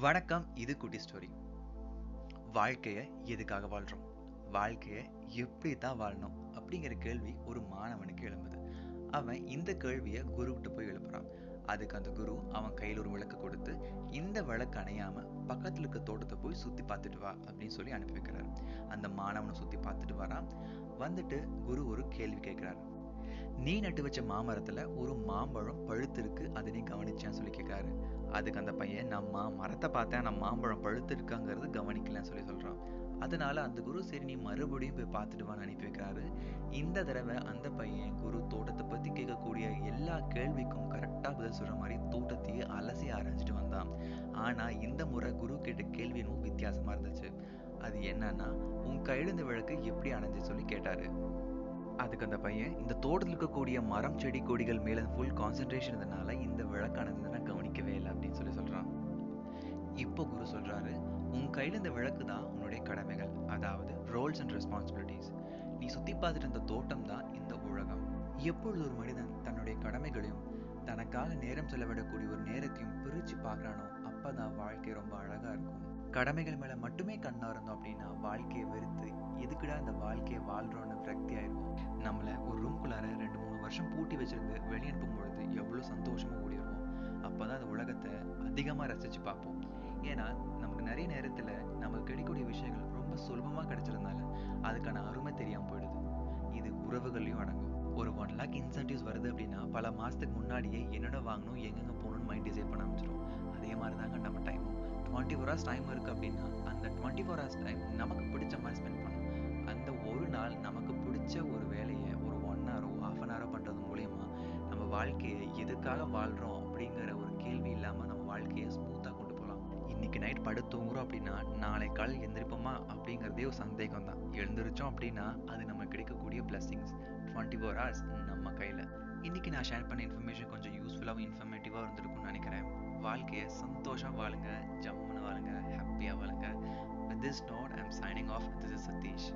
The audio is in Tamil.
வணக்கம். இது குட்டி ஸ்டோரி. வாழ்க்கைய எதுக்காக வாழ்றோம்? வாழ்க்கைய எப்படி தான் வாழணும்? அப்படிங்கிற கேள்வி ஒரு மாணவனுக்கு எழும்புது. அவன் இந்த கேள்விய குருவிட்ட போய் எழுப்புறான். அதுக்கு அந்த குரு அவன் கையில ஒரு விளக்கு கொடுத்து, இந்த விளக்கு அணையாம பக்கத்துல இருக்க தோட்டத்தை போய் சுத்தி பார்த்துட்டு வா அப்படின்னு சொல்லி அனுப்பி வைக்கிறார். அந்த மாணவனை சுத்தி பார்த்துட்டு வரான். வந்துட்டு குரு ஒரு கேள்வி கேட்கிறார். நீ நட்டு வச்ச மாமரத்துல ஒரு மாம்பழம் பழுத்து இருக்கு, அதை நீ கவனிச்சான்னு சொல்லி கேட்காரு. அதுக்கு அந்த பையன், நம்ம மரத்தை பார்த்தேன், நம்ம மாம்பழம் பழுத்து இருக்காங்கிறது கவனிக்கலன்னு சொல்லி சொல்றான். அதனால அந்த குரு சரி நீ மறுபடியும் போய் பார்த்துட்டு வான்னு அனுப்பி வைக்கிறாரு. இந்த தடவை அந்த பையன் குரு தோட்டத்தை பத்தி கேட்கக்கூடிய எல்லா கேள்விக்கும் கரெக்டா பதில் சொல்ற மாதிரி தோட்டத்தையே அலசி ஆராய்ஞ்சிட்டு வந்தான். ஆனா இந்த முறை குரு கேட்ட கேள்வி இன்னும் வித்தியாசமா இருந்துச்சு. அது என்னன்னா, உன் கையில இந்த விளக்கு எப்படி அணைஞ்சு சொல்லி கேட்டாரு. அதுக்கு அந்த பையன், இந்த தோட்டத்தில் இருக்கக்கூடிய மரம் செடி கொடிகள் மேல ஃபுல் கான்சென்ட்ரேஷன் இருந்தனால இந்த விளக்கானது நான் கவனிக்கவே இல்லை அப்படின்னு சொல்லி சொல்றான். இப்போ குரு சொல்றாரு, உன் கையில இந்த விளக்கு தான் உன்னுடைய கடமைகள், அதாவது ரோல்ஸ் அண்ட் ரெஸ்பான்சிபிலிட்டிஸ். நீ சுத்தி பார்த்துட்டு இருந்த தோட்டம் தான் இந்த உலகம். எப்பொழுது ஒரு மனிதன் தன்னுடைய கடமைகளையும் தனக்காக நேரம் செலவிடக்கூடிய ஒரு நேரத்தையும் பிரிச்சு பார்க்கறானோ அப்பதான் வாழ்க்கை ரொம்ப அழகா இருக்கும். கடமைகள் மேல மட்டுமே கண்ணா இருந்தோம் அப்படின்னா வாழ்க்கையை வெறுத்து எதுக்குடா இந்த வாழ்க்கையை வாழ்றோம்னு விரக்தி ஆயிருக்கும். நம்மள ஒரு ரூம்குள்ளார 2-3 வருஷம் பூட்டி வச்சிருந்து வெளியே அனுப்பும் பொழுது எவ்வளவு சந்தோஷமா ஓடி வருவோம். அப்பதான் அந்த உலகத்தை அதிகமா ரசிச்சு பார்ப்போம். ஏன்னா நமக்கு நிறைய நேரத்துல நமக்கு கிடைக்கக்கூடிய விஷயங்கள் ரொம்ப சுலபமா கிடைச்சதுனால அதுக்கான அருமை தெரியாம போயிடுது. இது உறவுகளையும் அடங்கும். ஒரு 1 lakh இன்சென்டிவ்ஸ் வருது அப்படின்னா பல மாசத்துக்கு முன்னாடியே என்னென்ன வாங்கணும், எங்கெங்க போகணும்னு மைண்ட் டிசைட் பண்ண ஆரம்பிச்சிடும். அதே மாதிரி தாங்க நம்ம டைமும். 24 hours டைம் இருக்கு அப்படின்னா அந்த 24 hours டைம் நமக்கு பிடிச்ச மாதிரி ஸ்பெண்ட் பண்ணணும். அந்த ஒரு நாள் நமக்கு பிடிச்ச ஒரு வேலையை ஒரு 1 hour 1/2 hour பண்றது மூலியமா நம்ம வாழ்க்கையை எதுக்காக வாழ்றோம் அப்படிங்கிற ஒரு கேள்வி இல்லாம நம்ம வாழ்க்கையை ஸ்மூத்தா கொண்டு போகலாம். இன்னைக்கு நைட் படுத்து தூங்குறோம் அப்படின்னா நாளை காலையில் எந்திரிப்போமா அப்படிங்கிறதே ஒரு சந்தேகம் தான். எழுந்திரிச்சோம் அப்படின்னா அது நம்ம கிடைக்கக்கூடிய பிளஸிங்ஸ். 24 hours நம்ம கையில. இன்னைக்கு நான் ஷேர் பண்ண இன்ஃபர்மேஷன் கொஞ்சம் யூஸ்ஃபுல்லாகவும் இன்ஃபர்மேட்டிவாக இருந்திருக்கும்னு நினைக்கிறேன். வாழ்க்கையை சந்தோஷம் வாழுங்க, ஜம்முன்னு வாழுங்க, ஹாப்பியாக வாழுங்க. With this note, I'm signing off. This is Satish.